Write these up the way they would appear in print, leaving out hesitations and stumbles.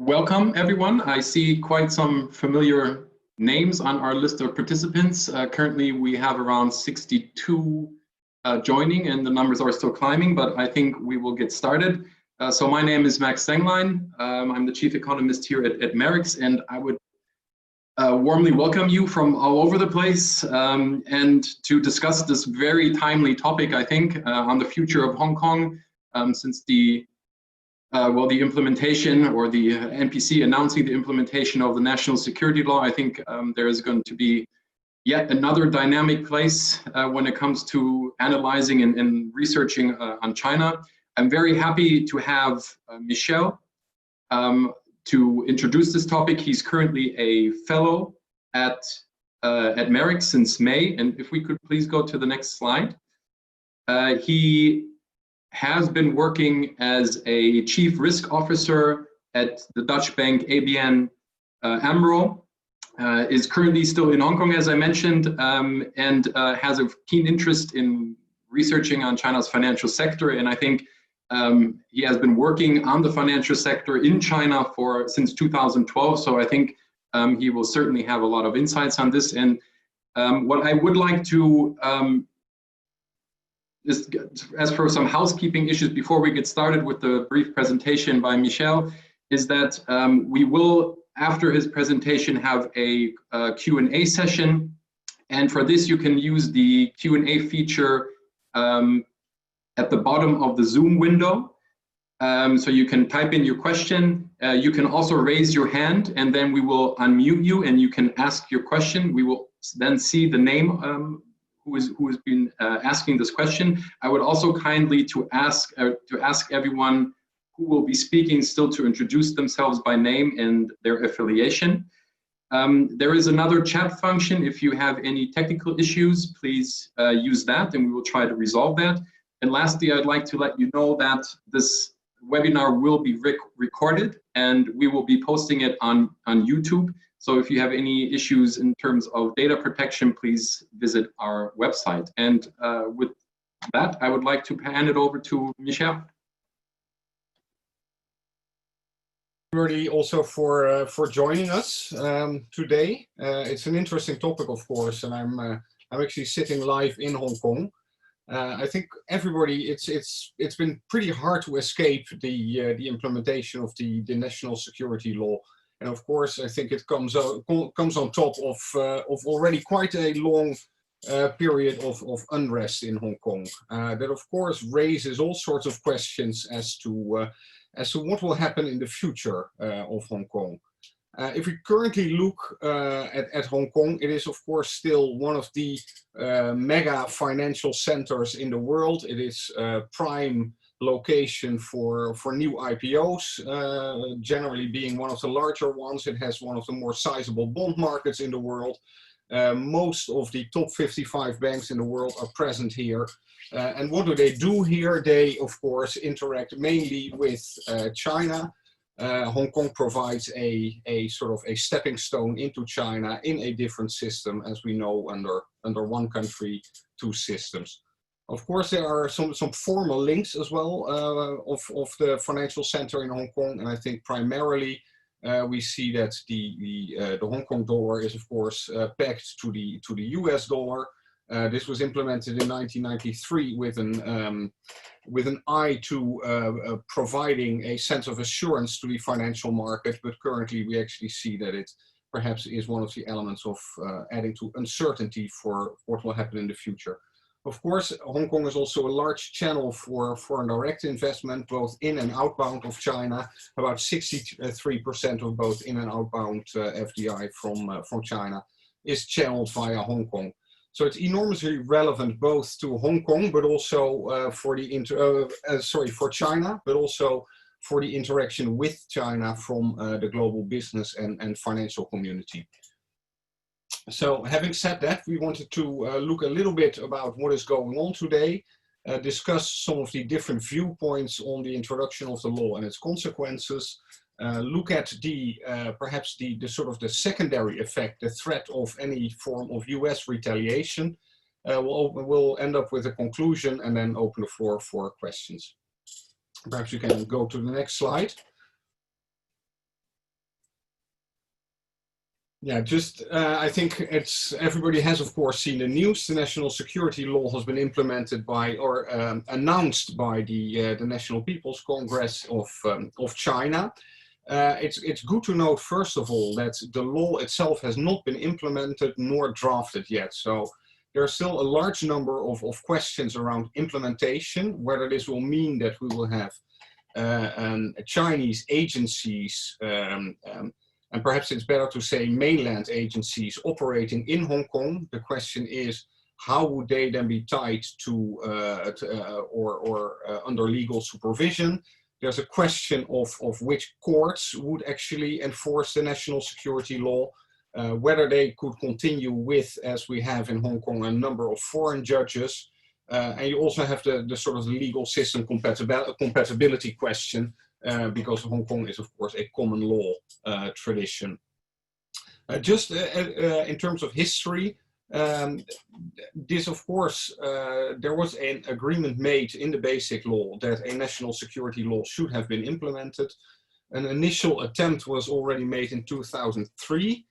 Welcome, everyone. I see quite some familiar names on our list of participants. Currently, we have around 62 joining, and the numbers are still climbing, but I think we will get started. So my name is Max Stenglein. I'm the chief economist here at MERICS, and I would warmly welcome you from all over the place and to discuss this very timely topic, I think, on the future of Hong Kong, since the implementation, or the NPC announcing the implementation of the national security law. I think there is going to be yet another dynamic place when it comes to analyzing and researching on China. I'm very happy to have Michiel to introduce this topic. He's currently a fellow at MERICS since May, and if we could please go to the next slide. He has been working as a chief risk officer at the Dutch bank ABN AMRO, is currently still in Hong Kong, as I mentioned, and has a keen interest in researching on China's financial sector. And I think he has been working on the financial sector in China since 2012. So I think he will certainly have a lot of insights on this. And what I would like to just as for some housekeeping issues before we get started with the brief presentation by Michiel, is that we will, after his presentation, have a Q&A session. And for this, you can use the Q&A feature at the bottom of the Zoom window. So you can type in your question. You can also raise your hand, and then we will unmute you and you can ask your question. We will then see the name who has been asking this question. I would also kindly to ask everyone who will be speaking still to introduce themselves by name and their affiliation. There is another chat function. If you have any technical issues, please use that and we will try to resolve that. And lastly, I'd like to let you know that this webinar will be recorded and we will be posting it on YouTube. So if you have any issues in terms of data protection, please visit our website. And with that, I would like to hand it over to Michiel. Everybody also for joining us today. It's an interesting topic, of course, and I'm actually sitting live in Hong Kong. I think everybody, it's been pretty hard to escape the implementation of the national security law. And of course, I think it comes on top of already quite a long period of unrest in Hong Kong. That of course raises all sorts of questions as to what will happen in the future of Hong Kong. If we currently look at Hong Kong, it is of course still one of the mega financial centers in the world. It is prime location for new IPOs, generally being one of the larger ones. It has one of the more sizable bond markets in the world. Most of the top 55 banks in the world are present here. And what do they do here? They, of course, interact mainly with China. Hong Kong provides a sort of a stepping stone into China in a different system, as we know, under one country, two systems. Of course, there are some formal links as well of the financial center in Hong Kong, and I think primarily we see that the Hong Kong dollar is of course pegged to the US dollar. This was implemented in 1993 with an eye to providing a sense of assurance to the financial market, but currently we actually see that it perhaps is one of the elements of adding to uncertainty for what will happen in the future. Of course, Hong Kong is also a large channel for foreign direct investment, both in and outbound of China. About 63% of both in and outbound FDI from China is channeled via Hong Kong. So it's enormously relevant both to Hong Kong, but also for China, but also for the interaction with China from the global business and financial community. So having said that, we wanted to look a little bit about what is going on today, discuss some of the different viewpoints on the introduction of the law and its consequences, look at perhaps the sort of the secondary effect, the threat of any form of US retaliation. We'll end up with a conclusion and then open the floor for questions. Perhaps you can go to the next slide. Yeah, just I think it's everybody has of course seen the news. The national security law has been implemented by or announced by the National People's Congress of China. It's good to note first of all that the law itself has not been implemented nor drafted yet. So there are still a large number of questions around implementation, whether this will mean that we will have Chinese agencies and perhaps it's better to say mainland agencies operating in Hong Kong. The question is, how would they then be tied to under legal supervision? There's a question of which courts would actually enforce the national security law, whether they could continue with, as we have in Hong Kong, a number of foreign judges. And you also have the sort of legal system compatibility question, because Hong Kong is, of course, a common law tradition. Just in terms of history, this, of course, there was an agreement made in the basic law that a national security law should have been implemented. An initial attempt was already made in 2003.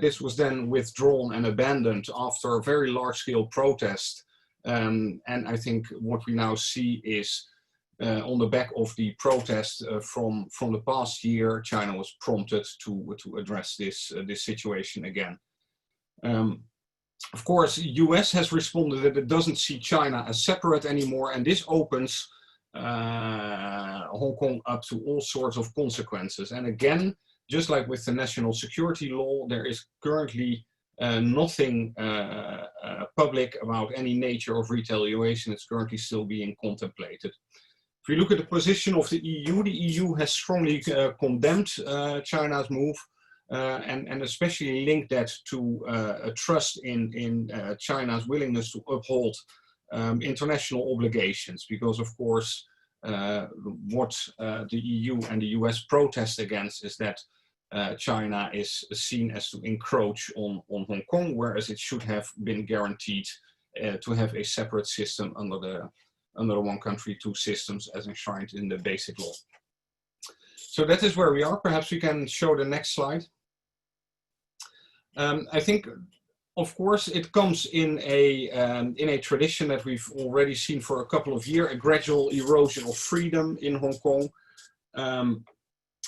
This was then withdrawn and abandoned after a very large-scale protest. And I think what we now see is on the back of the protest from the past year, China was prompted to address this situation again. Of course, the US has responded that it doesn't see China as separate anymore, and this opens Hong Kong up to all sorts of consequences. And again, just like with the national security law, there is currently nothing public about any nature of retaliation. It's currently still being contemplated. If we look at the position of the EU has strongly condemned China's move and especially linked that to a trust in China's willingness to uphold international obligations, because of course what the EU and the US protest against is that China is seen as to encroach on Hong Kong, whereas it should have been guaranteed to have a separate system under the one country, two systems as enshrined in the basic law. So that is where we are. Perhaps we can show the next slide. I think, of course, it comes in a tradition that we've already seen for a couple of years, a gradual erosion of freedom in Hong Kong.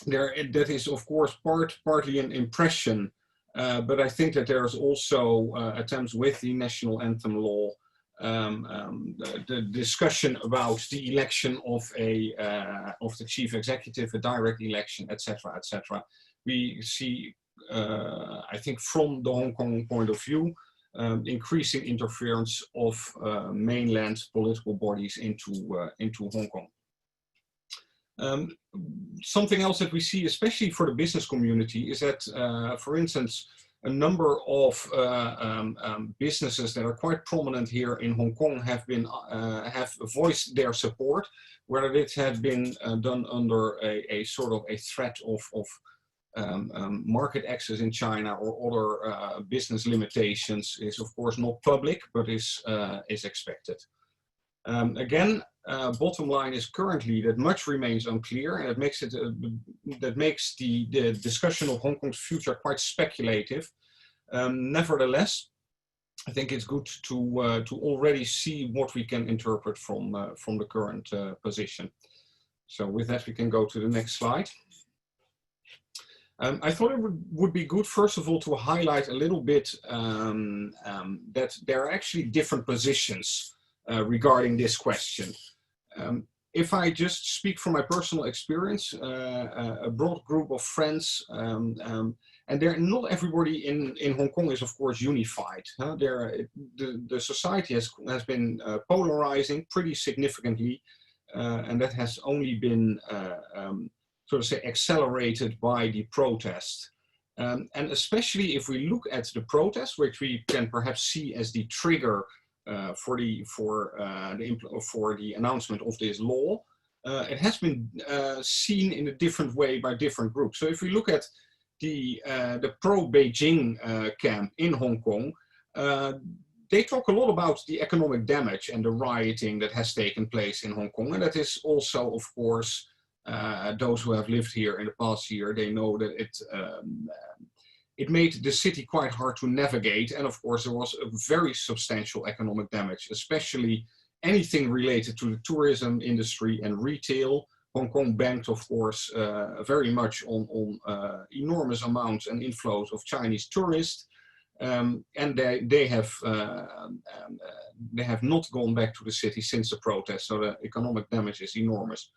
That is, of course, partly an impression, but I think that there's also attempts with the national anthem law, the discussion about the election of the chief executive, a direct election, etc., etc. We see, I think, from the Hong Kong point of view, increasing interference of mainland political bodies into Hong Kong. Something else that we see, especially for the business community, is that, for instance, a number of businesses that are quite prominent here in Hong Kong have voiced their support, whether it had been done under a sort of a threat of market access in China or other business limitations is of course not public, but is expected. Again, bottom line is currently that much remains unclear, and that makes the discussion of Hong Kong's future quite speculative. Nevertheless, I think it's good to already see what we can interpret from the current position. So with that, we can go to the next slide. I thought it would be good, first of all, to highlight a little bit that there are actually different positions regarding this question. If I just speak from my personal experience, a broad group of friends, and not everybody in Hong Kong is, of course, unified. The society has been polarizing pretty significantly, and that has only been sort of say accelerated by the protest. And especially if we look at the protest, which we can perhaps see as the trigger for the announcement of this law, it has been seen in a different way by different groups. So if we look at the pro-Beijing camp in Hong Kong, they talk a lot about the economic damage and the rioting that has taken place in Hong Kong, and that is also, of course, those who have lived here in the past year, they know that it made the city quite hard to navigate. And of course, there was a very substantial economic damage, especially anything related to the tourism industry and retail. Hong Kong banked, of course, very much on enormous amounts and inflows of Chinese tourists. And they have not gone back to the city since the protest, so the economic damage is enormous.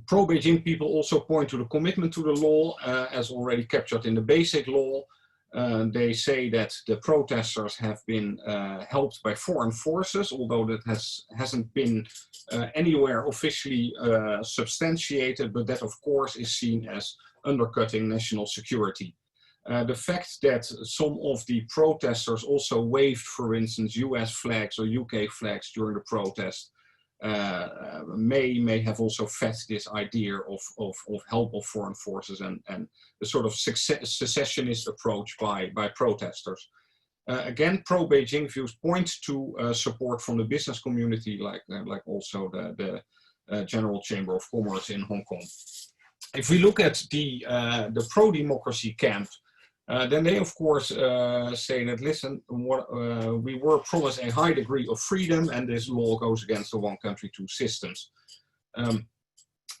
Pro-Beijing people also point to the commitment to the law as already captured in the basic law. They say that the protesters have been helped by foreign forces, although that hasn't been anywhere officially substantiated, but that of course is seen as undercutting national security. The fact that some of the protesters also waved, for instance, US flags or UK flags during the protest may have also fed this idea of help of foreign forces and the sort of secessionist approach by protesters. Again, pro-Beijing views point to support from the business community, like also the General Chamber of Commerce in Hong Kong. If we look at the pro-democracy camp, then they, of course, say that, listen, we were promised a high degree of freedom, and this law goes against the one country, two systems.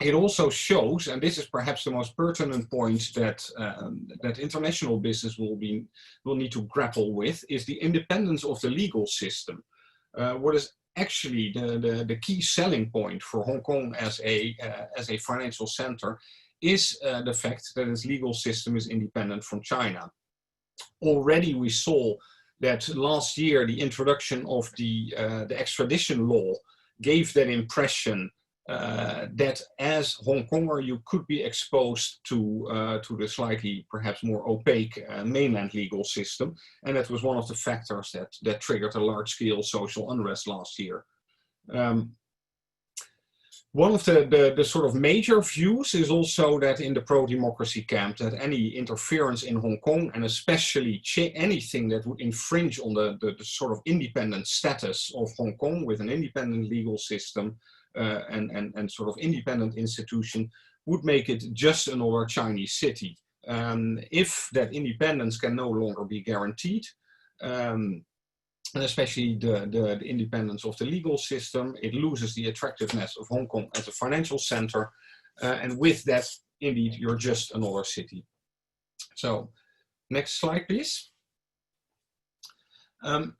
It also shows, and this is perhaps the most pertinent point that international business will need to grapple with, is the independence of the legal system. What is actually the key selling point for Hong Kong as a financial center is the fact that its legal system is independent from China. Already we saw that last year the introduction of the extradition law gave that impression that as Hong Konger you could be exposed to the slightly perhaps more opaque mainland legal system, and that was one of the factors that triggered a large-scale social unrest last year. One of the sort of major views is also that in the pro-democracy camp that any interference in Hong Kong, and especially anything that would infringe on the sort of independent status of Hong Kong with an independent legal system and sort of independent institution, would make it just another Chinese city. If that independence can no longer be guaranteed, and especially the independence of the legal system, it loses the attractiveness of Hong Kong as a financial center. And with that, indeed, you're just another city. So, next slide, please.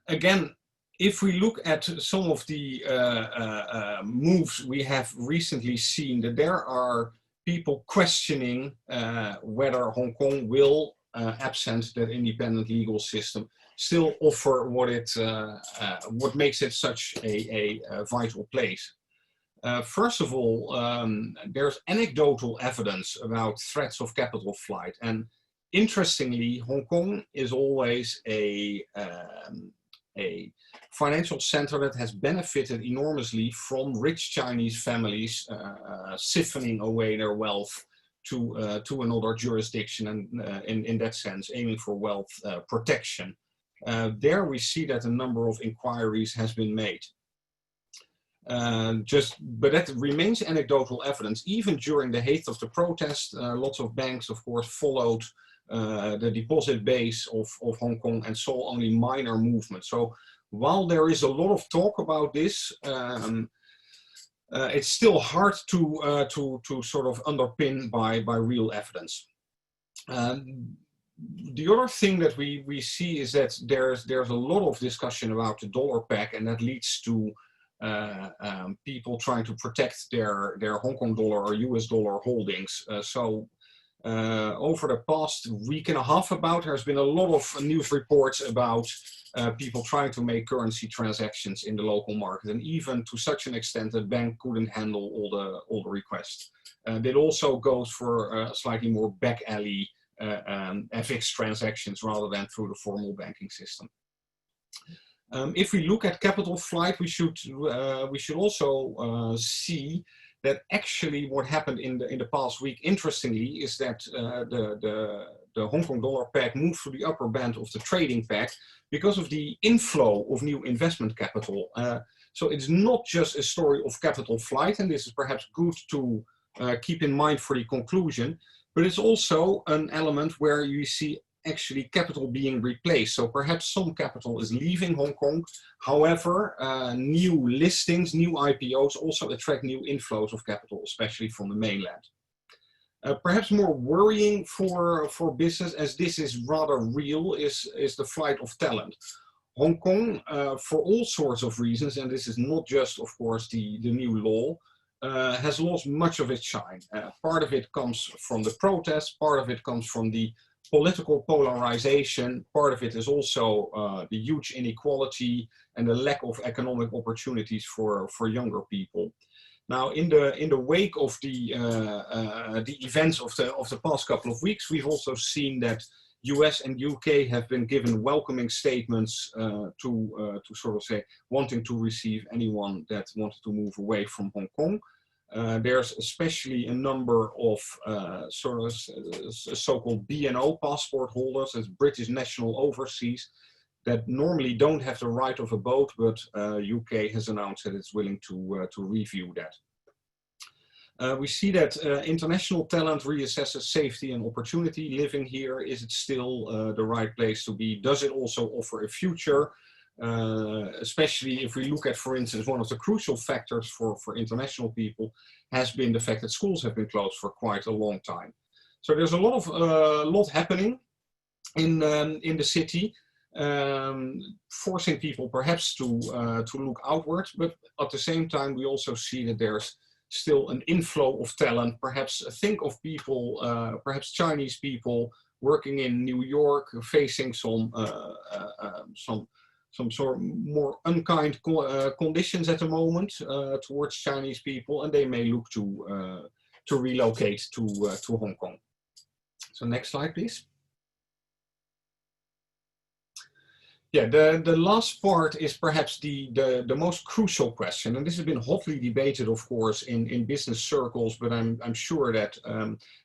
Again, if we look at some of the moves we have recently seen, that there are people questioning whether Hong Kong will, absent that independent legal system, still offer what makes it such a vital place. First of all, there's anecdotal evidence about threats of capital flight, and interestingly, Hong Kong is always a financial center that has benefited enormously from rich Chinese families siphoning away their wealth to another jurisdiction, and in that sense aiming for wealth protection. There we see that a number of inquiries has been made. But that remains anecdotal evidence. Even during the height of the protest, lots of banks, of course, followed the deposit base of Hong Kong and saw only minor movement. So while there is a lot of talk about this, it's still hard to sort of underpin by real evidence. The other thing that we see is that there's a lot of discussion about the dollar peg, and that leads to people trying to protect their Hong Kong dollar or US dollar holdings. Over the past week and a half there's been a lot of news reports about people trying to make currency transactions in the local market, and even to such an extent that the bank couldn't handle all the requests. That also goes for slightly more back alley FX transactions rather than through the formal banking system. If we look at capital flight, we should also see that actually what happened in the past week, interestingly, is that the Hong Kong dollar peg moved to the upper band of the trading peg because of the inflow of new investment capital. So it's not just a story of capital flight, and this is perhaps good to keep in mind for the conclusion, But it's also an element where you see actually capital being replaced. So perhaps some capital is leaving Hong Kong. However, new listings, new IPOs also attract new inflows of capital, especially from the mainland. Perhaps more worrying for business, as this is rather real, is the flight of talent. Hong Kong, for all sorts of reasons, and this is not just, of course, the new law, has lost much of its shine. Part of it comes from the protests, part of it comes from the political polarization, part of it is also the huge inequality and the lack of economic opportunities for younger people. Now, in the wake of the events of the past couple of weeks, we've also seen that US and UK have been given welcoming statements to sort of say wanting to receive anyone that wanted to move away from Hong Kong. There's especially a number of so-called BNO passport holders, as British national overseas, that normally don't have the right of a boat, but UK has announced that it's willing to review that. We see that international talent reassesses safety and opportunity. Living here, is it still the right place to be? Does it also offer a future? Especially if we look at, for instance, one of the crucial factors for international people has been the fact that schools have been closed for quite a long time. So there's a lot happening in the city, forcing people perhaps to look outwards, but at the same time we also see that there's still an inflow of talent. Perhaps think of people, perhaps Chinese people working in New York, facing some sort of more unkind conditions at the moment towards Chinese people, and they may look to relocate to Hong Kong. So next slide, please. Yeah, the last part is perhaps the most crucial question, and this has been hotly debated, of course, in business circles. But I'm sure that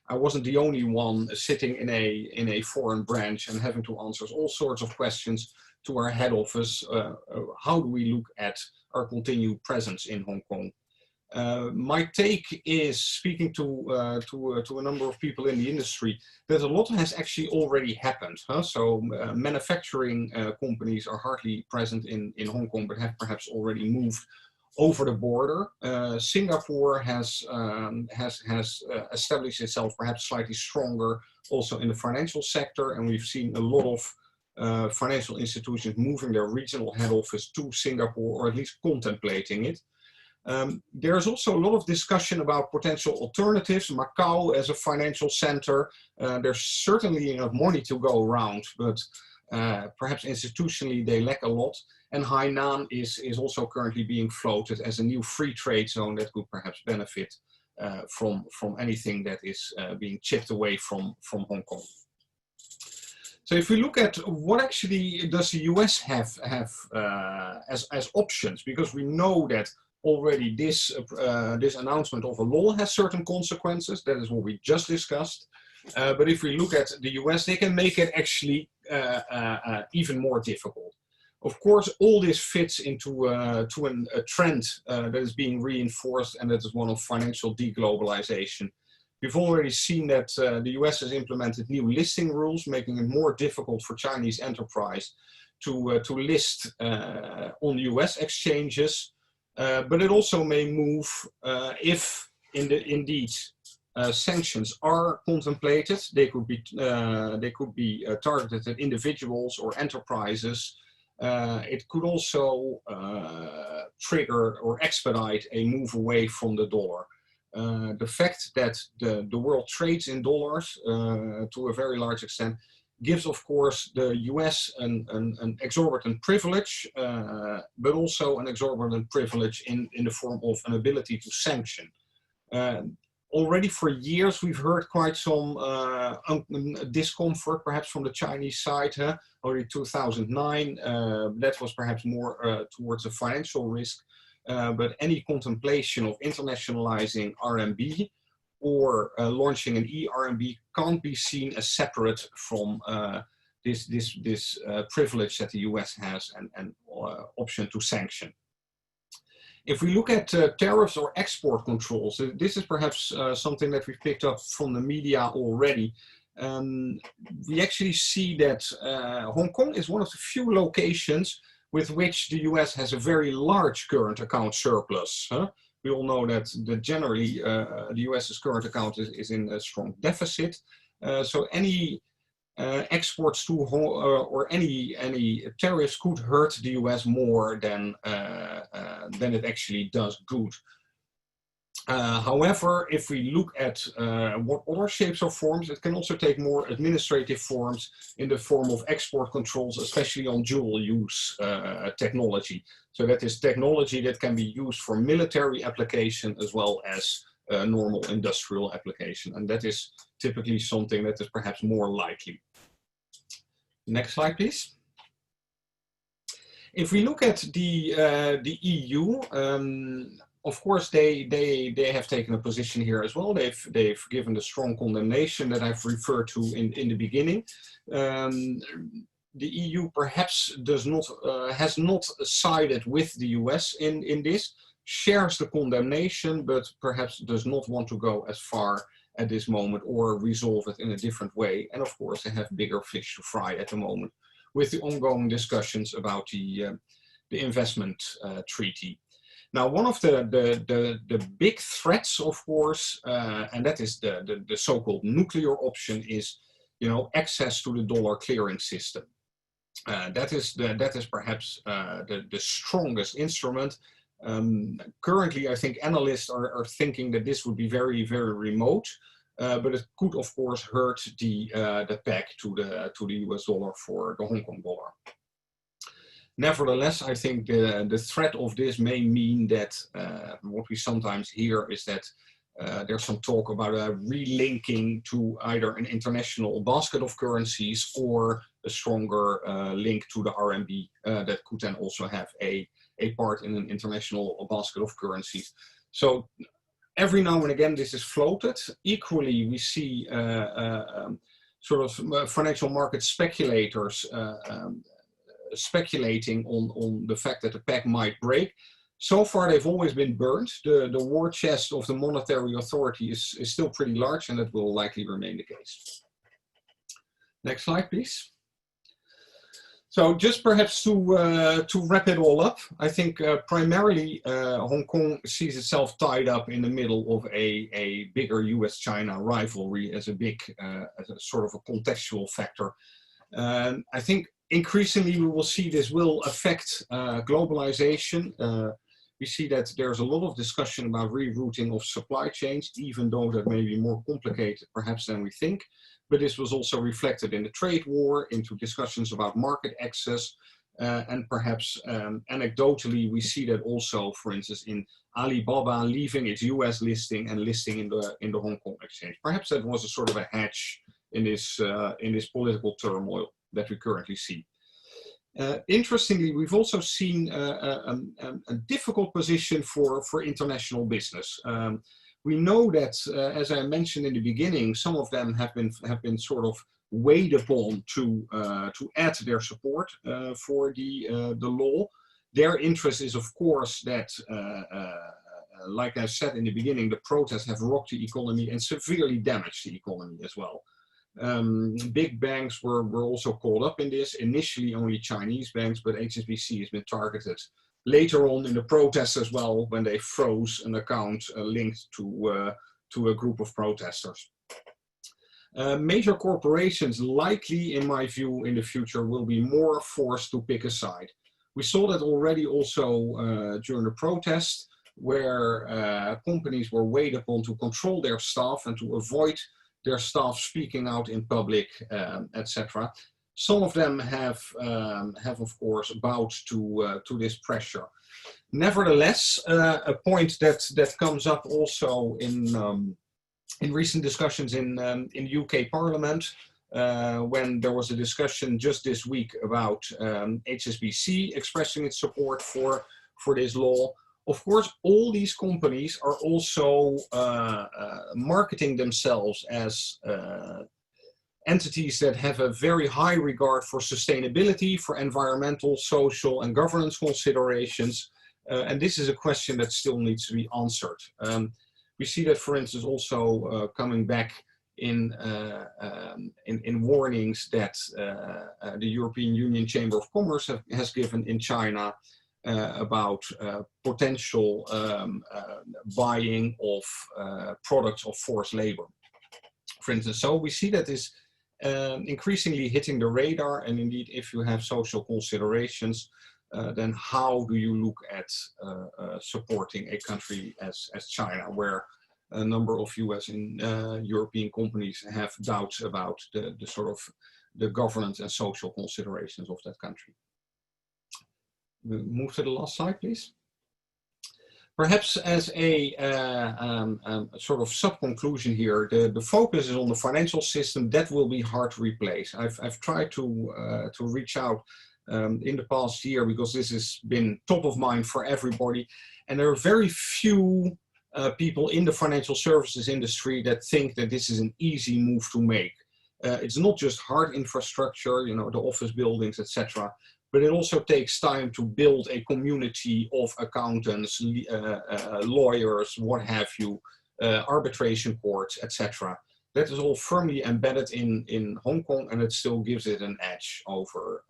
I wasn't the only one sitting in a foreign branch and having to answer all sorts of questions to our head office. How do we look at our continued presence in Hong Kong? My take is, speaking to a number of people in the industry, that a lot has actually already happened. So manufacturing companies are hardly present in Hong Kong, but have perhaps already moved over the border. Singapore has established itself perhaps slightly stronger also in the financial sector, and we've seen a lot of financial institutions moving their regional head office to Singapore, or at least contemplating it. There's also a lot of discussion about potential alternatives. Macau as a financial center, there's certainly enough money to go around, but perhaps institutionally they lack a lot. And Hainan is also currently being floated as a new free trade zone that could perhaps benefit from anything that is being chipped away from Hong Kong. So if we look at what actually does the US have as options, because we know that already this announcement of a law has certain consequences. That is what we just discussed. But if we look at the US, they can make it actually even more difficult. Of course, all this fits into a trend that is being reinforced, and that is one of financial deglobalization. We've already seen that the US has implemented new listing rules, making it more difficult for Chinese enterprise to list on US exchanges. But it also may move if indeed sanctions are contemplated. They could be targeted at individuals or enterprises. It could also trigger or expedite a move away from the dollar. The fact that the world trades in dollars to a very large extent gives, of course, the US an exorbitant privilege, but also an exorbitant privilege in the form of an ability to sanction. Already for years, we've heard quite some discomfort, perhaps from the Chinese side. Already 2009, that was perhaps more towards a financial risk. But any contemplation of internationalizing RMB or launching an e-RMB can't be seen as separate from this privilege that the US has and option to sanction. If we look at tariffs or export controls, this is perhaps something that we've picked up from the media already. We actually see that Hong Kong is one of the few locations with which the US has a very large current account surplus. We all know that generally the US's current account is in a strong deficit. So any exports to or any tariffs could hurt the US more than it actually does good. However, if we look at what other shapes or forms, it can also take more administrative forms in the form of export controls, especially on dual use technology. So that is technology that can be used for military application as well as normal industrial application. And that is typically something that is perhaps more likely. Next slide, please. If we look at the EU, of course, they have taken a position here as well. They've given the strong condemnation that I've referred to in the beginning. The EU perhaps has not sided with the US in this, shares the condemnation, but perhaps does not want to go as far at this moment or resolve it in a different way. And of course, they have bigger fish to fry at the moment with the ongoing discussions about the investment treaty. Now, one of the big threats, of course, and that is the so-called nuclear option, is, you know, access to the dollar clearing system. That is perhaps the strongest instrument. Currently, I think analysts are thinking that this would be very, very remote, but it could, of course, hurt the peg to the US dollar for the Hong Kong dollar. Nevertheless, I think the threat of this may mean that what we sometimes hear is that there's some talk about a relinking to either an international basket of currencies or a stronger link to the RMB that could then also have a part in an international basket of currencies. So every now and again this is floated. Equally, we see sort of financial market speculators speculating on the fact that the peg might break. So far, they've always been burned. The war chest of the monetary authority is still pretty large, and that will likely remain the case. Next slide, please. So just perhaps to wrap it all up, I think primarily Hong Kong sees itself tied up in the middle of a bigger US-China rivalry as a sort of a contextual factor. I think increasingly we will see this will affect globalization. We see that there's a lot of discussion about rerouting of supply chains, even though that may be more complicated perhaps than we think. But this was also reflected in the trade war, into discussions about market access, and perhaps anecdotally we see that also, for instance, in Alibaba leaving its US listing and listing in the Hong Kong exchange. Perhaps that was a sort of a hedge in this political turmoil that we currently see. Interestingly, we've also seen a difficult position for international business. We know that, as I mentioned in the beginning, some of them have been sort of weighed upon to add their support for the law. Their interest is, of course, that, like I said in the beginning, the protests have rocked the economy and severely damaged the economy as well. Big banks were also caught up in this, initially only Chinese banks, but HSBC has been targeted later on in the protests as well, when they froze an account linked to a group of protesters. Major corporations likely, in my view, in the future will be more forced to pick a side. We saw that already also during the protest, where companies were weighed upon to control their staff and to avoid their staff speaking out in public, etc. Some of them have of course bowed to this pressure. Nevertheless, a point that comes up also in recent discussions in UK Parliament, when there was a discussion just this week about HSBC expressing its support for this law. Of course, all these companies are also marketing themselves as entities that have a very high regard for sustainability, for environmental, social, and governance considerations. And this is a question that still needs to be answered. We see that, for instance, also coming back in warnings that the European Union Chamber of Commerce has given in China about potential buying of products of forced labor, for instance. So we see that this increasingly hitting the radar, and indeed, if you have social considerations, then how do you look at supporting a country as China, where a number of US and European companies have doubts about the sort of the governance and social considerations of that country. We'll move to the last slide, please. Perhaps as a sort of sub-conclusion here, the focus is on the financial system. That will be hard to replace. I've tried to reach out in the past year, because this has been top of mind for everybody, and there are very few people in the financial services industry that think that this is an easy move to make. It's not just hard infrastructure, you know, the office buildings, etc., but it also takes time to build a community of accountants, lawyers, what have you, arbitration courts, etc. That is all firmly embedded in Hong Kong, and it still gives it an edge over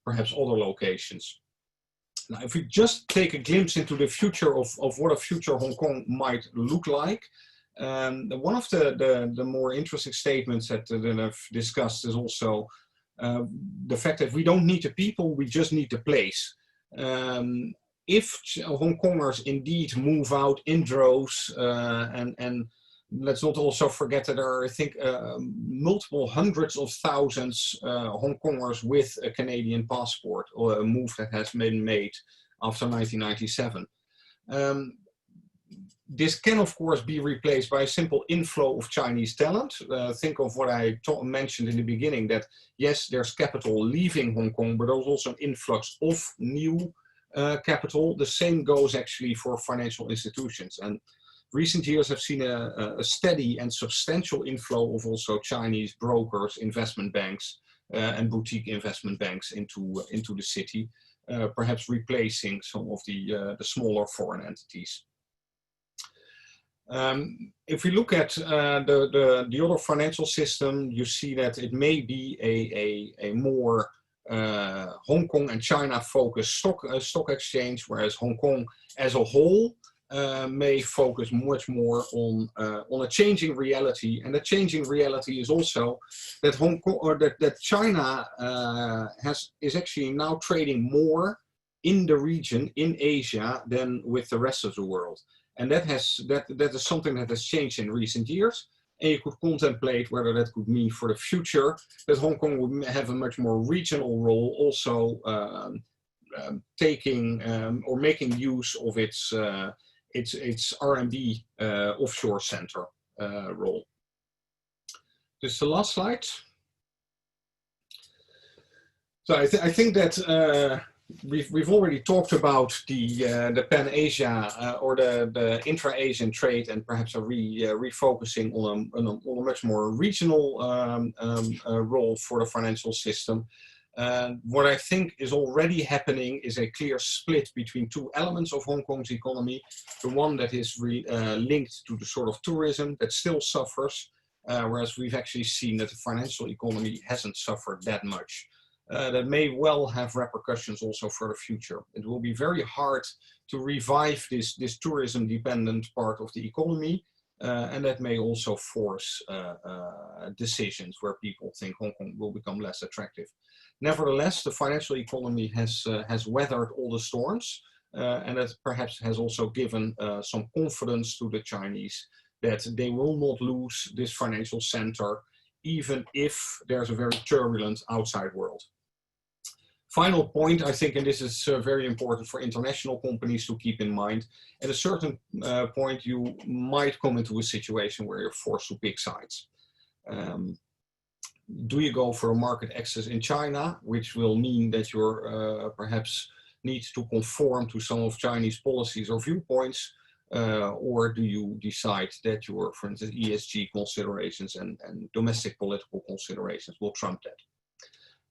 perhaps other locations. Now, if we just take a glimpse into the future of what a future Hong Kong might look like, one of the more interesting statements that I've discussed is also the fact that we don't need the people, we just need the place. If Hong Kongers indeed move out in droves, and let's not also forget that there are, I think, multiple hundreds of thousands Hong Kongers with a Canadian passport, or a move that has been made after 1997. This can, of course, be replaced by a simple inflow of Chinese talent. Think of what I mentioned in the beginning, that yes, there's capital leaving Hong Kong, but there's also an influx of new capital. The same goes actually for financial institutions. And recent years have seen a steady and substantial inflow of also Chinese brokers, investment banks, and boutique investment banks into the city, perhaps replacing some of the smaller foreign entities. If we look at the other financial system, you see that it may be a more Hong Kong and China focused stock exchange, whereas Hong Kong as a whole may focus much more on a changing reality. And the changing reality is also that Hong Kong, or that China is actually now trading more in the region, in Asia, than with the rest of the world. And that is something that has changed in recent years. And you could contemplate whether that could mean for the future that Hong Kong would have a much more regional role, also taking or making use of its R&D offshore center role. This is the last slide. So I think that we've already talked about the Pan-Asia or the intra-Asian trade, and perhaps a refocusing on a much more regional role for the financial system. What I think is already happening is a clear split between two elements of Hong Kong's economy. The one that is linked to the sort of tourism that still suffers, whereas we've actually seen that the financial economy hasn't suffered that much. That may well have repercussions also for the future. It will be very hard to revive this tourism-dependent part of the economy, and that may also force decisions where people think Hong Kong will become less attractive. Nevertheless, the financial economy has weathered all the storms, and that perhaps has also given some confidence to the Chinese that they will not lose this financial center, even if there's a very turbulent outside world. Final point, I think, and this is very important for international companies to keep in mind, at a certain point you might come into a situation where you're forced to pick sides. Do you go for a market access in China, which will mean that you're perhaps need to conform to some of Chinese policies or viewpoints, or do you decide that your, for instance, ESG considerations and domestic political considerations will trump that?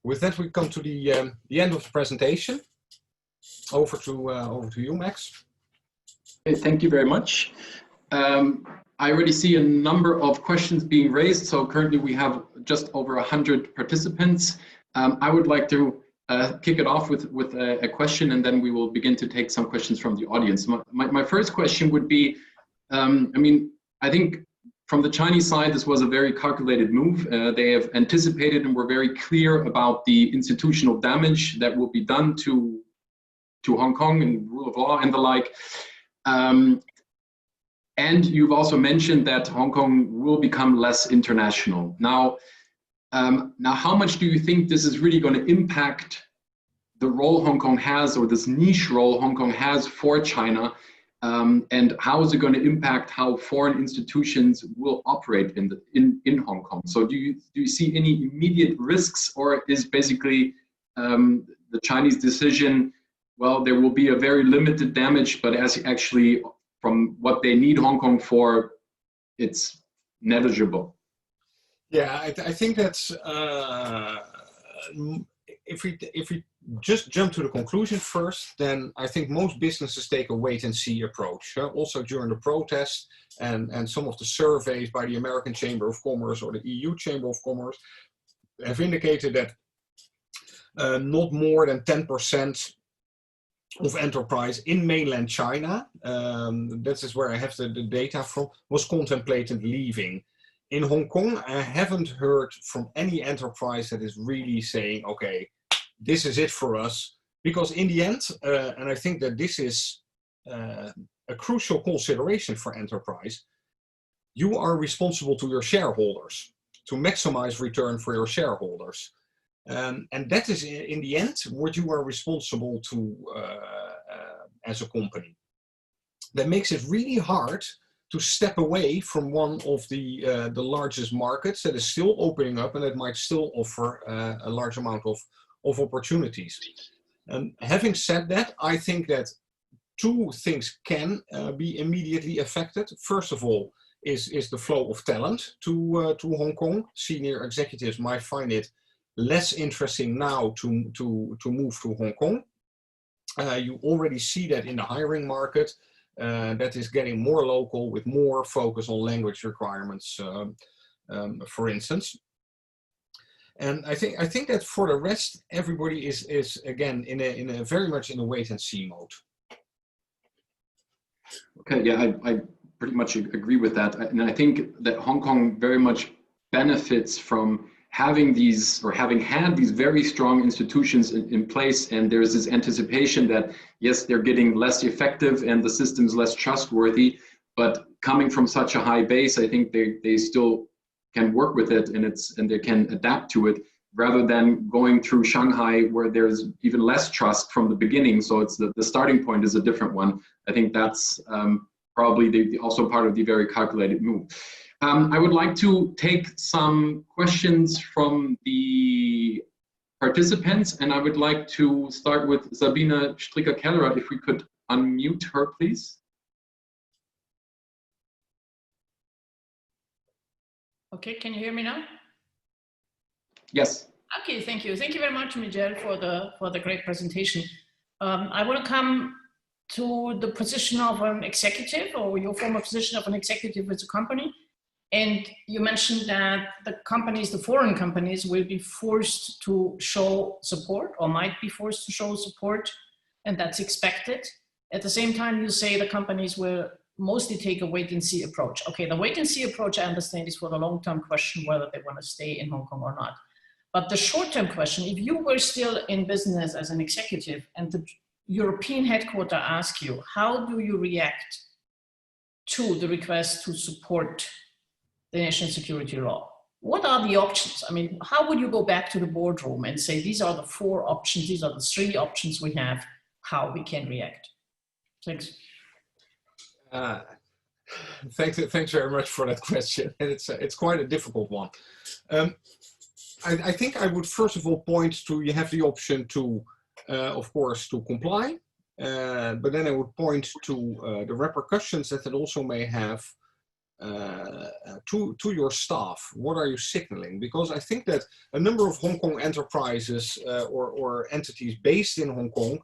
With that, we come to the end of the presentation. Over to you, Max. Okay, thank you very much. I already see a number of questions being raised. So currently we have just over 100 participants. I would like to kick it off with a question, and then we will begin to take some questions from the audience. My first question would be, I think from the Chinese side, this was a very calculated move. They have anticipated and were very clear about the institutional damage that will be done to Hong Kong and rule of law and the like. And you've also mentioned that Hong Kong will become less international. Now, how much do you think this is really going to impact the role Hong Kong has, or this niche role Hong Kong has for China? And how is it going to impact how foreign institutions will operate in Hong Kong? So do you see any immediate risks, or is basically the Chinese decision, well, there will be a very limited damage, but as actually from what they need Hong Kong for, it's negligible? Yeah, I think that's if we just jump to the conclusion first, then I think most businesses take a wait and see approach. Also during the protest and some of the surveys by the American Chamber of Commerce or the EU Chamber of Commerce have indicated that not more than 10% of enterprise in mainland China, that is where I have the data from, was contemplated leaving. In Hong Kong, I haven't heard from any enterprise that is really saying, okay, this is it for us. Because in the end, and I think that this is a crucial consideration for enterprise, you are responsible to your shareholders to maximize return for your shareholders. And that is, in the end, what you are responsible to as a company. That makes it really hard to step away from one of the largest markets that is still opening up and that might still offer a large amount of opportunities. Having said that, I think that two things can be immediately affected. First of all, is the flow of talent to Hong Kong. Senior executives might find it less interesting now to move to Hong Kong. You already see that in the hiring market. That is getting more local with more focus on language requirements, for instance. And I think that for the rest, everybody is again in a very much in a wait and see mode. Okay, yeah, I pretty much agree with that, and I think that Hong Kong very much benefits from having these, or having had these very strong institutions in place, and there's this anticipation that yes, they're getting less effective and the system's less trustworthy, but coming from such a high base, I think they still can work with it, and they can adapt to it, rather than going through Shanghai where there's even less trust from the beginning. So it's the starting point is a different one. I think that's probably also part of the very calculated move. I would like to take some questions from the participants, and I would like to start with Sabine Stricker-Kellerer, if we could unmute her, please. Okay, can you hear me now? Yes. Okay, thank you. Thank you very much, Michiel, for the great presentation. I want to come to the position of an executive, or your former position of an executive with a company. And you mentioned that the companies, the foreign companies, will be forced to show support, or might be forced to show support, and that's expected. At the same time, you say the companies will mostly take a wait and see approach. Okay, the wait and see approach, I understand, is for the long-term question whether they want to stay in Hong Kong or not. But the short-term question, if you were still in business as an executive and the European headquarters ask you, how do you react to the request to support the national security law? What are the options? I mean, how would you go back to the boardroom and say, these are the 4 options, these are the 3 options we have, how we can react? Thanks. Thanks very much for that question. And it's quite a difficult one. I think I would first of all point to, you have the option to, of course, to comply, but then I would point to the repercussions that it also may have to your staff. What are you signaling? Because I think that a number of Hong Kong enterprises or entities based in Hong Kong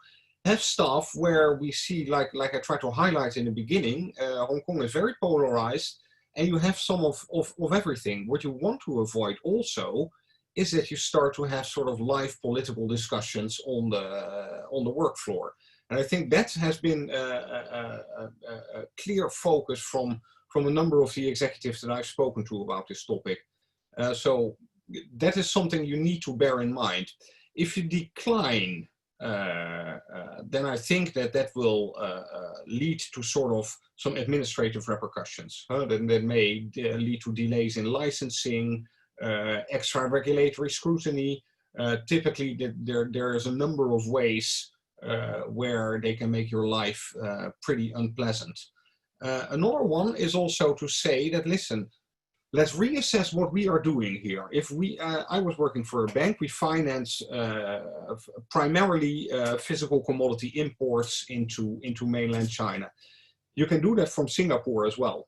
have stuff where we see, like I tried to highlight in the beginning, Hong Kong is very polarized, and you have some of everything. What you want to avoid also is that you start to have sort of live political discussions on the work floor. And I think that has been a clear focus from a number of the executives that I've spoken to about this topic. So that is something you need to bear in mind. If you decline, then I think that will lead to sort of some administrative repercussions. That may lead to delays in licensing, extra regulatory scrutiny. Typically, there is a number of ways where they can make your life pretty unpleasant. Another one is also to say that, listen, let's reassess what we are doing here. If I was working for a bank, we finance primarily physical commodity imports into mainland China. You can do that from Singapore as well.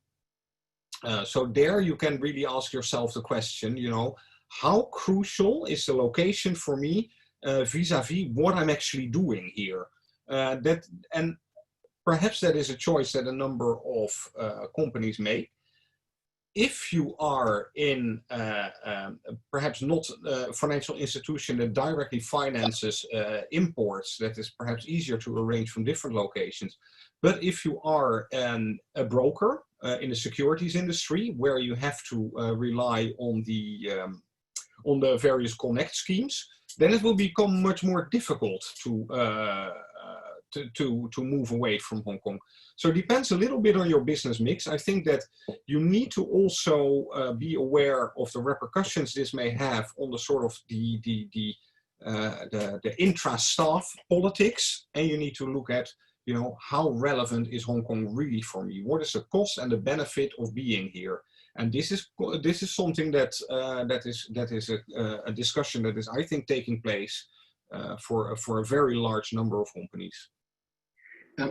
So there you can really ask yourself the question, you know, how crucial is the location for me vis-a-vis what I'm actually doing here? And perhaps that is a choice that a number of companies make. If you are in perhaps not a financial institution that directly finances imports, that is perhaps easier to arrange from different locations. But if you are a broker in the securities industry, where you have to rely on the various connect schemes, then it will become much more difficult to move away from Hong Kong. So it depends a little bit on your business mix. I think that you need to also be aware of the repercussions this may have on the sort of the intra-staff politics, and you need to look at, you know, how relevant is Hong Kong really for me? What is the cost and the benefit of being here? And this is something that is a discussion that is, I think, taking place for a very large number of companies.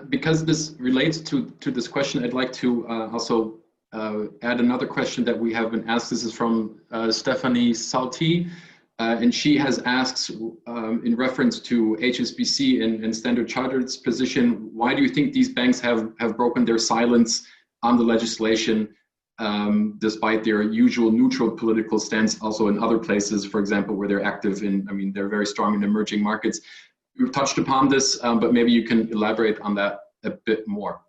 Because this relates to this question, I'd like to also add another question that we have been asked. This is from Stephanie Salti, and she has asked, in reference to HSBC and Standard Chartered's position, why do you think these banks have broken their silence on the legislation, despite their usual neutral political stance also in other places, for example, where they're active in, I mean, they're very strong in emerging markets. We've touched upon this, but maybe you can elaborate on that a bit more.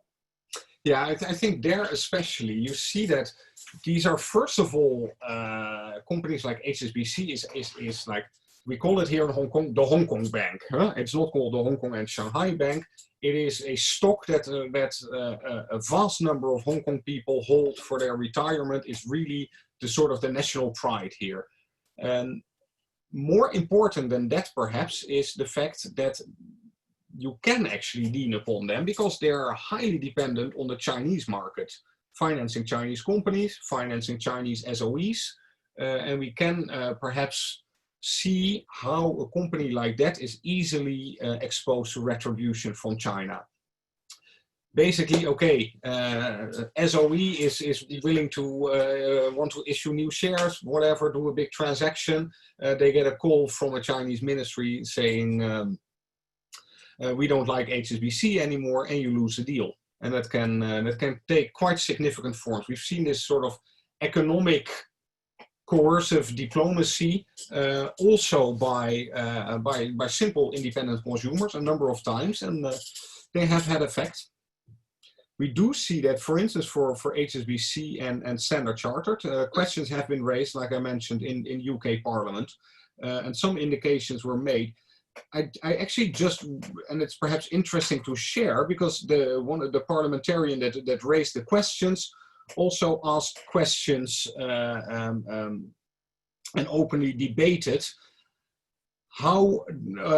Yeah, I think there especially, you see that these are, first of all, companies like HSBC is like, we call it here in Hong Kong, the Hong Kong Bank. Huh? It's not called the Hong Kong and Shanghai Bank. It is a stock that a vast number of Hong Kong people hold for their retirement. Is really the sort of the national pride here. And more important than that, perhaps, is the fact that you can actually lean upon them because they are highly dependent on the Chinese market, financing Chinese companies, financing Chinese SOEs, and we can perhaps see how a company like that is easily exposed to retribution from China. Basically, okay, SOE is willing to want to issue new shares, whatever, do a big transaction. They get a call from a Chinese ministry saying, we don't like HSBC anymore, and you lose the deal. And that can take quite significant forms. We've seen this sort of economic coercive diplomacy also by simple independent consumers a number of times, and they have had effect. We do see that, for instance, for HSBC and Standard Chartered, questions have been raised, like I mentioned, in UK Parliament, and some indications were made. I actually just, and it's perhaps interesting to share, because the parliamentarian that raised the questions also asked questions and openly debated how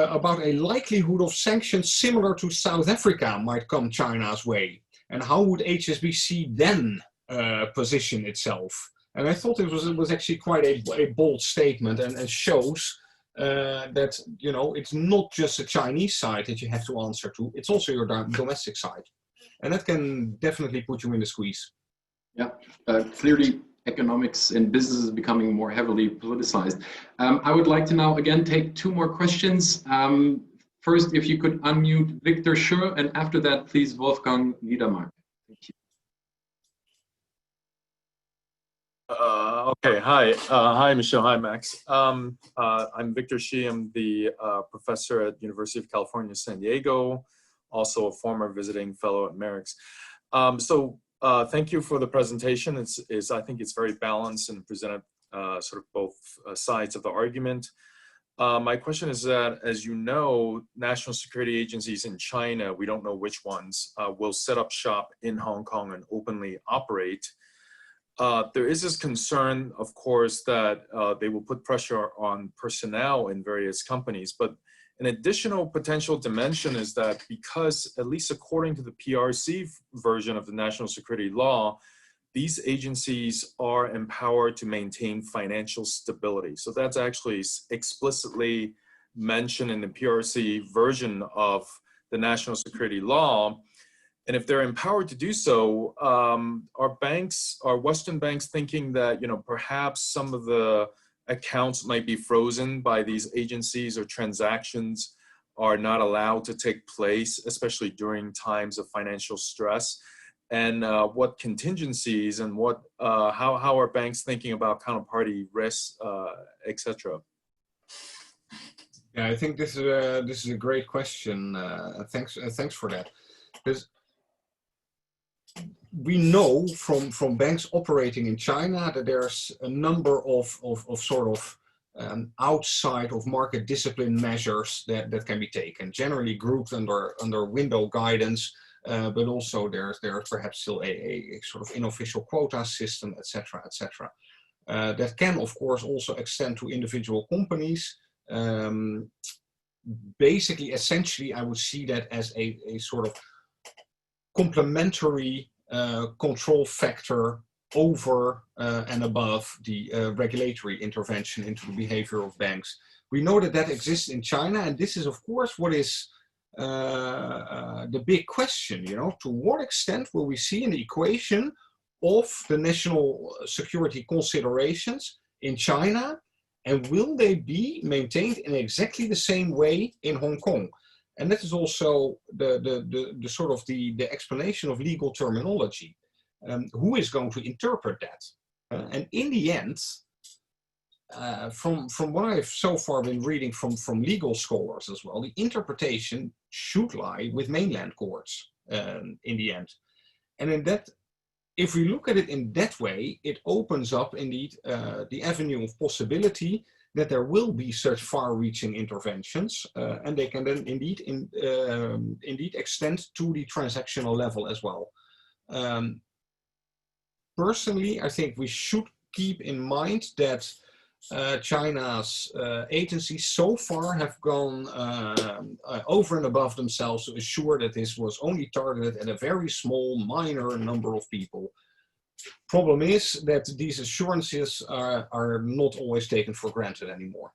about a likelihood of sanctions similar to South Africa might come China's way. And how would HSBC then position itself? And I thought it was actually quite a bold statement, and shows that, you know, it's not just the Chinese side that you have to answer to, it's also your domestic side. And that can definitely put you in the squeeze. Yeah, clearly economics and business is becoming more heavily politicized. I would like to now again take two more questions. First, if you could unmute Victor Schur, and after that, please, Wolfgang Niedermark. Thank you. Okay, hi. Hi, Michel. Hi, Max. I'm Victor Shi. I'm the professor at University of California, San Diego, also a former visiting fellow at MERICS. Thank you for the presentation. I think it's very balanced and presented sort of both sides of the argument. My question is that, as you know, national security agencies in China, we don't know which ones, will set up shop in Hong Kong and openly operate. There is this concern, of course, that they will put pressure on personnel in various companies, but an additional potential dimension is that because, at least according to the PRC version of the national security law, these agencies are empowered to maintain financial stability. So that's actually explicitly mentioned in the PRC version of the national security law. And if they're empowered to do so, are Western banks thinking that, perhaps some of the accounts might be frozen by these agencies, or transactions are not allowed to take place, especially during times of financial stress? And what contingencies and how are banks thinking about counterparty risks, etc.? Yeah, I think this is a great question. Thanks for that. Because we know from banks operating in China that there's a number of sort of outside of market discipline measures that can be taken, generally grouped under window guidance, but also there's perhaps still a sort of unofficial quota system, etc., etc. That can, of course, also extend to individual companies. Basically, essentially, I would see that as a sort of complementary control factor over and above the regulatory intervention into the behavior of banks. We know that exists in China, and this is, of course, what is the big question. To what extent will we see an equation of the national security considerations in China, and will they be maintained in exactly the same way in Hong Kong? And that is also the sort of the explanation of legal terminology. Who is going to interpret that? And in the end, from what I've so far been reading from legal scholars as well, the interpretation should lie with mainland courts in the end. And in that, if we look at it in that way, it opens up indeed the avenue of possibility that there will be such far-reaching interventions, and they can then indeed extend to the transactional level as well. Personally, I think we should keep in mind that China's agencies so far have gone over and above themselves to assure that this was only targeted at a very small, minor number of people. Problem is that these assurances are not always taken for granted anymore.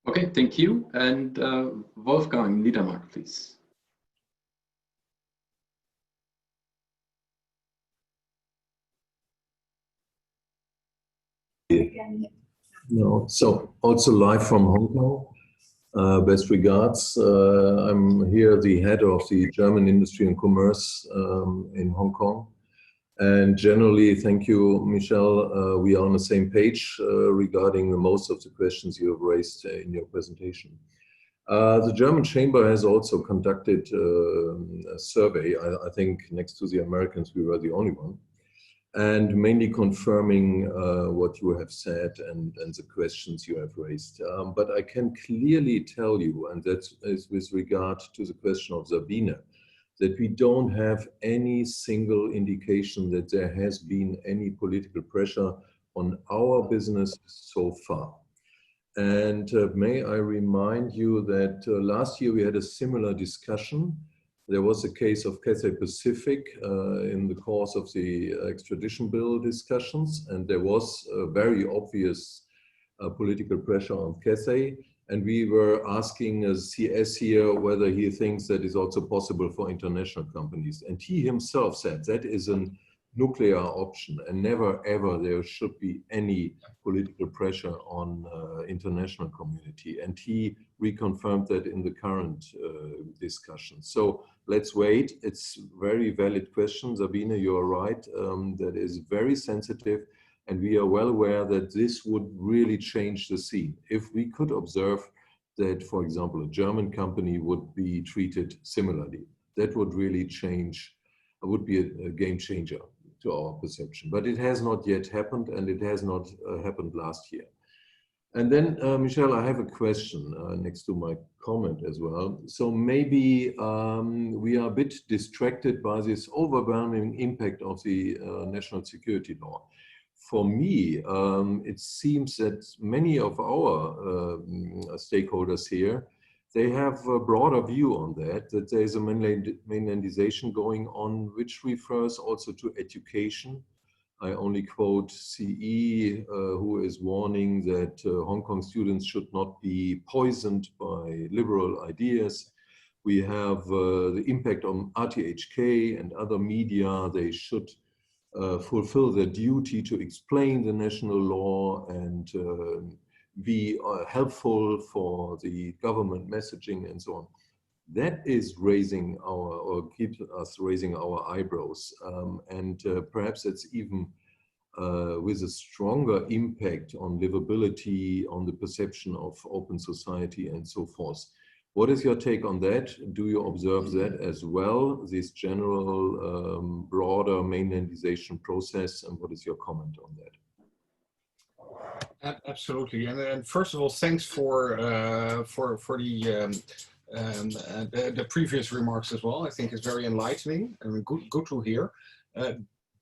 Okay, thank you. And Wolfgang Niedermark, please. No, so also live from Hong Kong. Best regards. I'm here, the head of the German Industry and Commerce in Hong Kong. And generally, thank you, Michel. We are on the same page regarding most of the questions you have raised in your presentation. The German Chamber has also conducted a survey. I think next to the Americans, we were the only one. And mainly confirming what you have said and the questions you have raised. But I can clearly tell you, and that is with regard to the question of Sabine, that we don't have any single indication that there has been any political pressure on our business so far. And may I remind you that last year we had a similar discussion. There was a case of Cathay Pacific in the course of the extradition bill discussions, and there was a very obvious political pressure on Cathay. And we were asking CS here whether he thinks that is also possible for international companies. And he himself said that is an nuclear option, and never ever there should be any political pressure on international community. And he reconfirmed that in the current discussion. So let's wait. It's very valid question. Sabine, you are right. That is very sensitive. And we are well aware that this would really change the scene. If we could observe that, for example, a German company would be treated similarly, that would really change, would be a game changer to our perception. But it has not yet happened, and it has not happened last year. And then, Michel, I have a question next to my comment as well. So maybe we are a bit distracted by this overwhelming impact of the national security law. For me, it seems that many of our stakeholders here, they have a broader view on that there is a mainlandization going on, which refers also to education. I only quote CE, who is warning that Hong Kong students should not be poisoned by liberal ideas. We have the impact on RTHK and other media. They should fulfill their duty to explain the national law and be helpful for the government messaging and so on. That is raising our, or keeps us raising our eyebrows. Perhaps it's even with a stronger impact on livability, on the perception of open society and so forth. What is your take on that? Do you observe that as well, this general broader mainlandization process, and what is your comment on that? Absolutely, and first of all, thanks for the previous remarks as well. I think it's very enlightening and good to hear.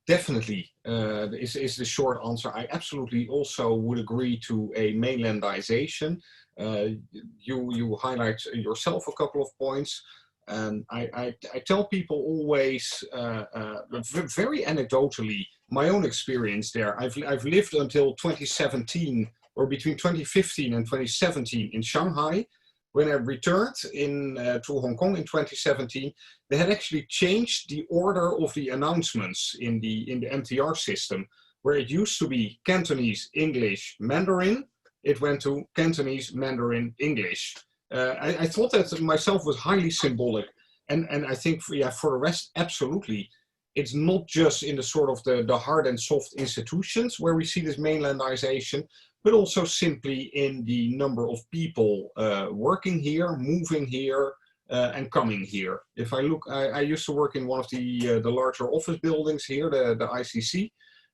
Definitely is the short answer. I absolutely also would agree to a mainlandization. You highlight yourself a couple of points. I tell people always, very anecdotally, my own experience there. I've lived until 2017, or between 2015 and 2017 in Shanghai. When I returned to Hong Kong in 2017, they had actually changed the order of the announcements in the MTR system, where it used to be Cantonese, English, Mandarin. It went to Cantonese, Mandarin, English. I thought that myself was highly symbolic, and I think for the rest, absolutely. It's not just in the sort of the hard and soft institutions where we see this mainlandization, but also simply in the number of people working here, moving here, and coming here. If I look, I used to work in one of the larger office buildings here, the ICC,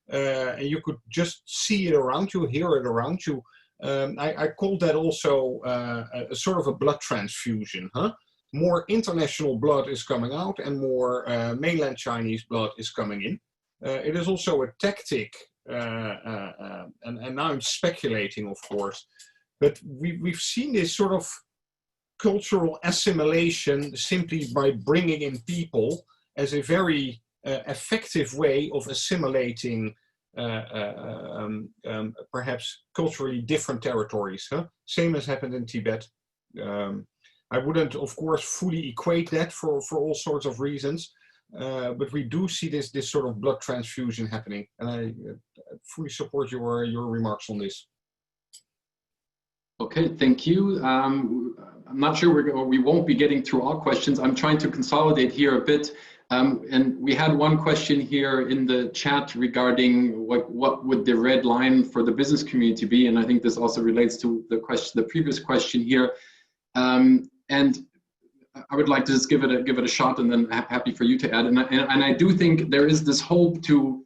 and you could just see it around you, hear it around you. I call that also a sort of a blood transfusion, huh? More international blood is coming out and more mainland Chinese blood is coming in. It is also a tactic, and now I'm speculating, of course, but we've seen this sort of cultural assimilation simply by bringing in people as a very effective way of assimilating perhaps culturally different territories. Huh? Same as happened in Tibet. I wouldn't, of course, fully equate that for all sorts of reasons, but we do see this sort of blood transfusion happening, and I fully support your remarks on this. Okay, thank you. I'm not sure we won't be getting through all questions. I'm trying to consolidate here a bit. And we had one question here in the chat regarding what would the red line for the business community be, and I think this also relates to the previous question here. And I would like to just give it a shot, and then happy for you to add. And I do think there is this hope to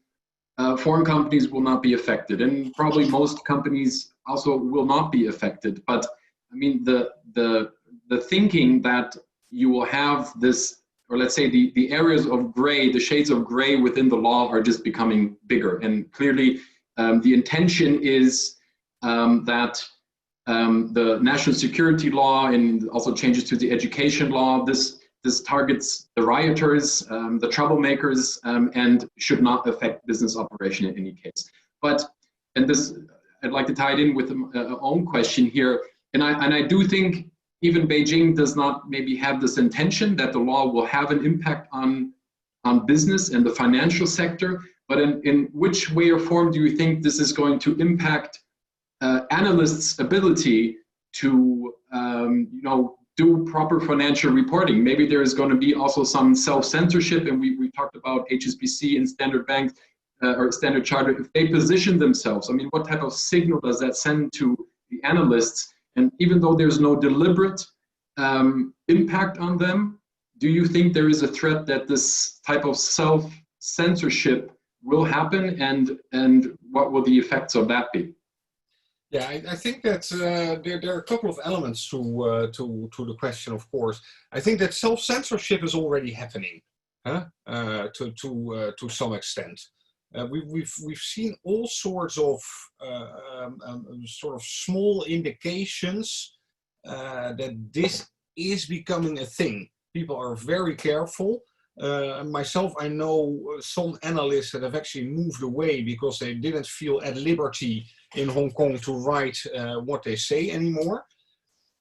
foreign companies will not be affected, and probably most companies also will not be affected. But I mean, the thinking that you will have this, or let's say the areas of gray, the shades of gray within the law are just becoming bigger. And clearly the intention is that the national security law and also changes to the education law, this targets the rioters, the troublemakers, and should not affect business operation in any case. But, and this, I'd like to tie it in with my own question here. And I do think even Beijing does not maybe have this intention that the law will have an impact on business and the financial sector, but in which way or form do you think this is going to impact analysts' ability to do proper financial reporting? Maybe there is going to be also some self-censorship, and we talked about HSBC and Standard Bank or Standard Chartered. If they position themselves, I mean, what type of signal does that send to the analysts? And even though there's no deliberate impact on them, do you think there is a threat that this type of self-censorship will happen, and what will the effects of that be? Yeah, I think that there are a couple of elements to the question. Of course, I think that self-censorship is already happening, to some extent. We've seen all sorts of sort of small indications that this is becoming a thing. People are very careful. Myself, I know some analysts that have actually moved away because they didn't feel at liberty in Hong Kong to write what they say anymore.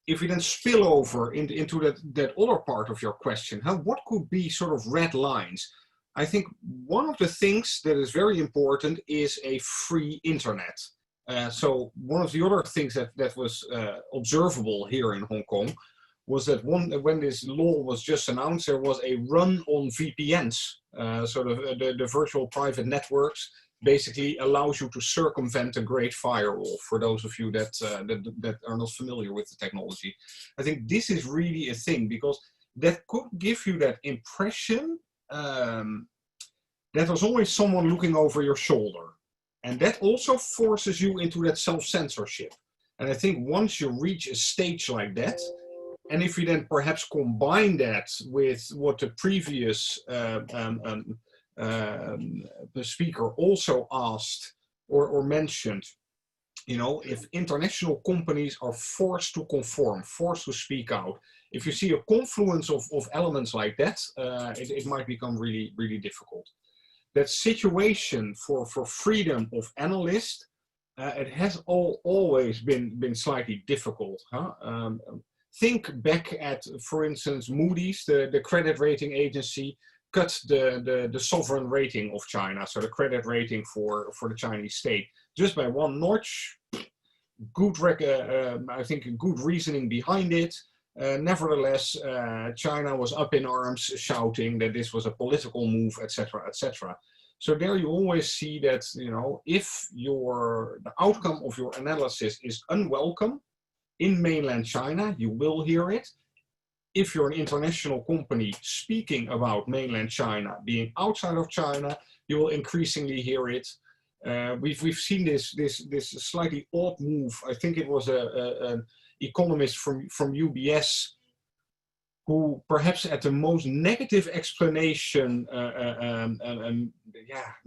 If we then spill over into that other part of your question, what could be sort of red lines? I think one of the things that is very important is a free internet. So one of the other things that was observable here in Hong Kong was that when this law was just announced, there was a run on VPNs. Sort of the virtual private networks basically allows you to circumvent a Great Firewall, for those of you that are not familiar with the technology. I think this is really a thing, because that could give you that impression that there's always someone looking over your shoulder. And that also forces you into that self-censorship. And I think once you reach a stage like that, and if you then perhaps combine that with what the previous the speaker also asked or mentioned, if international companies are forced to conform, forced to speak out, if you see a confluence of elements like that, it might become really, really difficult. That situation for freedom of analyst, it has always been slightly difficult. Think back at, for instance, Moody's, the credit rating agency, cut the sovereign rating of China, so the credit rating for the Chinese state, just by one notch. I think good reasoning behind it. Nevertheless, China was up in arms, shouting that this was a political move, etc., etc. So there you always see that, if the outcome of your analysis is unwelcome in mainland China, you will hear it. If you're an international company speaking about mainland China being outside of China, you will increasingly hear it. We've seen this slightly odd move. I think it was an economist from UBS who perhaps at the most negative explanation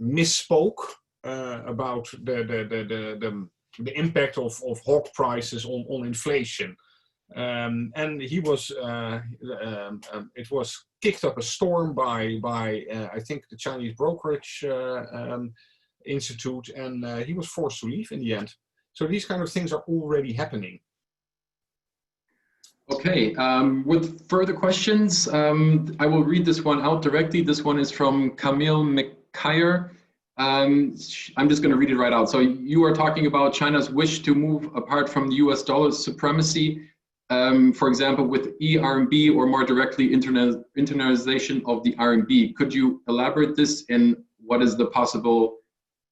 misspoke about the impact of hog prices on inflation. And he was, it was kicked up a storm by I think the Chinese brokerage institute, and he was forced to leave in the end. So these kind of things are already happening. Okay, with further questions, I will read this one out directly. This one is from Camille McKyer. I'm just going to read it right out. So you are talking about China's wish to move apart from the US dollar's supremacy, for example, with e-RMB, or more directly internalization of the RMB. Could you elaborate this in what is the possible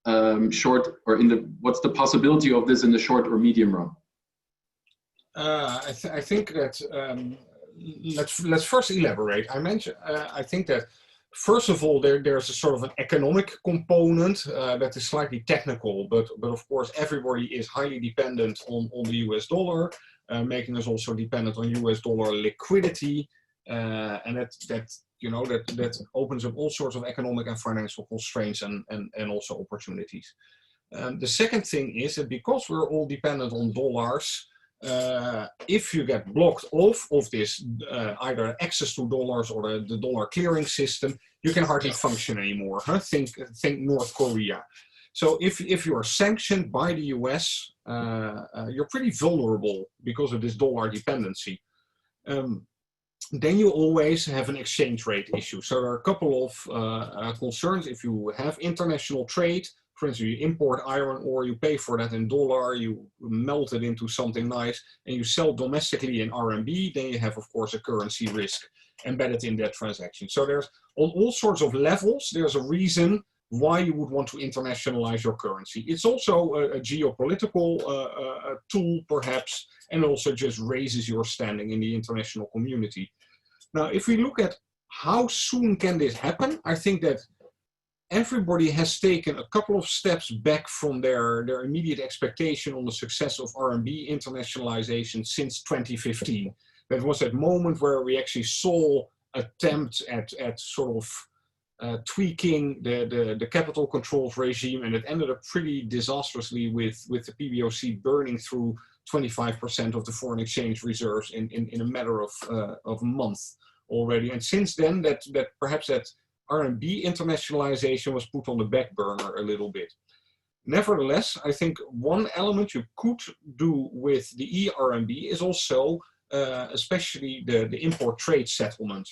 what's the possibility of this in the short or medium run? I think that let's first elaborate. I think that first of all there's a sort of an economic component that is slightly technical, but of course everybody is highly dependent on the US dollar, making us also dependent on US dollar liquidity, and that opens up all sorts of economic and financial constraints and also opportunities. The second thing is that because we're all dependent on dollars, if you get blocked off of this either access to dollars or the dollar clearing system, you can hardly function anymore. Think North Korea. So if you are sanctioned by the US, you're pretty vulnerable because of this dollar dependency. then you always have an exchange rate issue. So there are a couple of concerns. If you have international trade, for instance, you import iron ore, you pay for that in dollar, you melt it into something nice, and you sell domestically in RMB, then you have, of course, a currency risk embedded in that transaction. So there's on all sorts of levels, there's a reason why you would want to internationalize your currency. It's also a geopolitical tool, perhaps, and also just raises your standing in the international community. Now, if we look at how soon can this happen, I think that everybody has taken a couple of steps back from their immediate expectation on the success of RMB internationalization since 2015. That was that moment where we actually saw attempts at sort of tweaking the capital controls regime, and it ended up pretty disastrously with the PBOC burning through 25% of the foreign exchange reserves in a matter of months already. And since then, that perhaps that RMB internationalization was put on the back burner a little bit. Nevertheless, I think one element you could do with the eRMB is also especially the import trade settlement.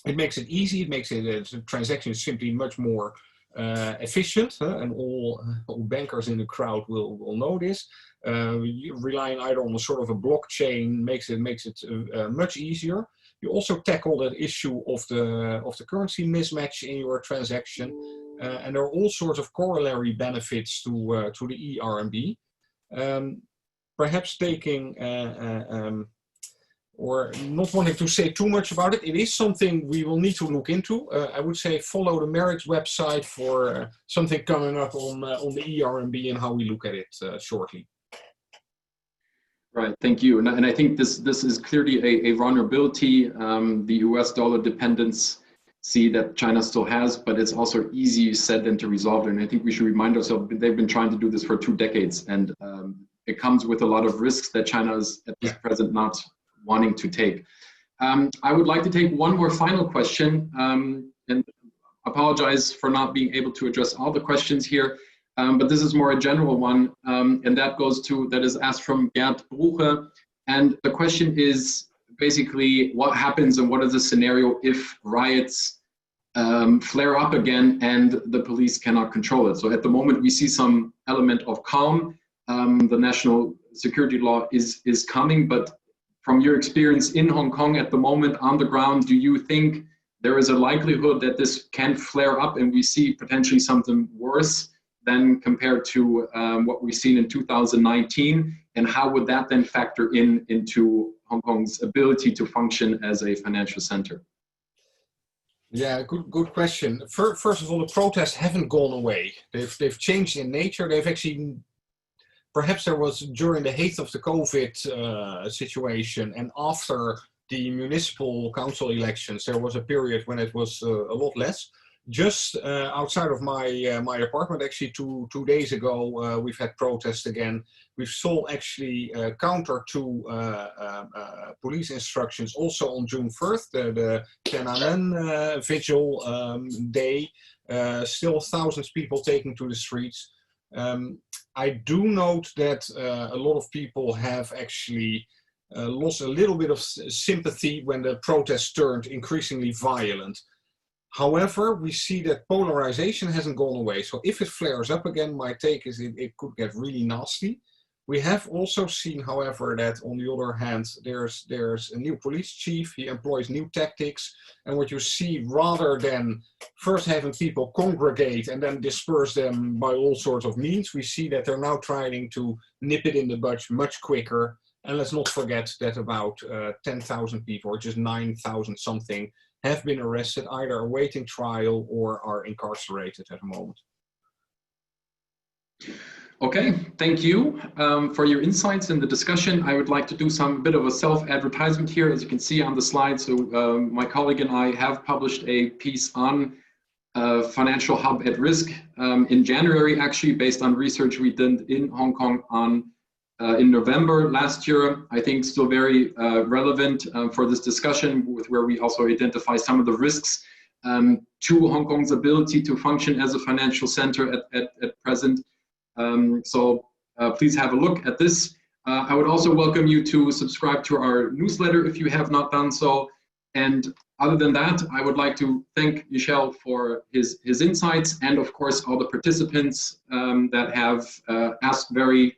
It makes it easy, it makes it the transaction simply much more efficient, and all bankers in the crowd will know this. Relying either on a sort of a blockchain makes it much easier. You also tackle that issue of the currency mismatch in your transaction, and there are all sorts of corollary benefits to the eRMB. Perhaps taking or not wanting to say too much about it, it is something we will need to look into. I would say follow the MERICS website for something coming up on the eRMB and how we look at it shortly. Right, thank you. And I think this is clearly a vulnerability, the US dollar dependency that China still has, but it's also easy said than to resolve. And I think we should remind ourselves they've been trying to do this for 2 decades, and it comes with a lot of risks that China is at this present not wanting to take. I would like to take one more final question, and apologize for not being able to address all the questions here. But this is more a general one, and that is asked from Gerd Bruche. And the question is basically what happens and what is the scenario if riots flare up again and the police cannot control it. So at the moment we see some element of calm. The national security law is coming, but from your experience in Hong Kong at the moment on the ground, do you think there is a likelihood that this can flare up and we see potentially something worse than compared to what we've seen in 2019, and how would that then factor into Hong Kong's ability to function as a financial center? Yeah, good question. First of all, the protests haven't gone away. They've changed in nature. They've actually, perhaps there was during the height of the COVID situation and after the municipal council elections, there was a period when it was a lot less. Just outside of my apartment, actually two days ago, we've had protests again. We saw actually counter to police instructions also on June 1st, the Tiananmen vigil day. Still thousands of people taking to the streets. I do note that a lot of people have actually lost a little bit of sympathy when the protests turned increasingly violent. However, we see that polarization hasn't gone away. So if it flares up again, my take is it could get really nasty. We have also seen, however, that on the other hand, there's a new police chief. He employs new tactics. And what you see, rather than first having people congregate and then disperse them by all sorts of means, we see that they're now trying to nip it in the bud much quicker. And let's not forget that about 10,000 people, or just 9,000 something, have been arrested, either awaiting trial or are incarcerated at the moment. Okay, thank you for your insights in the discussion. I would like to do a bit of a self-advertisement here, as you can see on the slide. So my colleague and I have published a piece on financial hub at risk in January, actually, based on research we did in Hong Kong in November last year. I think still very relevant for this discussion, where we also identify some of the risks to Hong Kong's ability to function as a financial center at present. So please have a look at this. I would also welcome you to subscribe to our newsletter if you have not done so. And other than that, I would like to thank Michiel for his insights, and of course all the participants that have asked very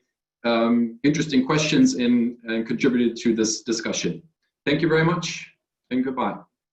interesting questions and contributed to this discussion. Thank you very much, and goodbye.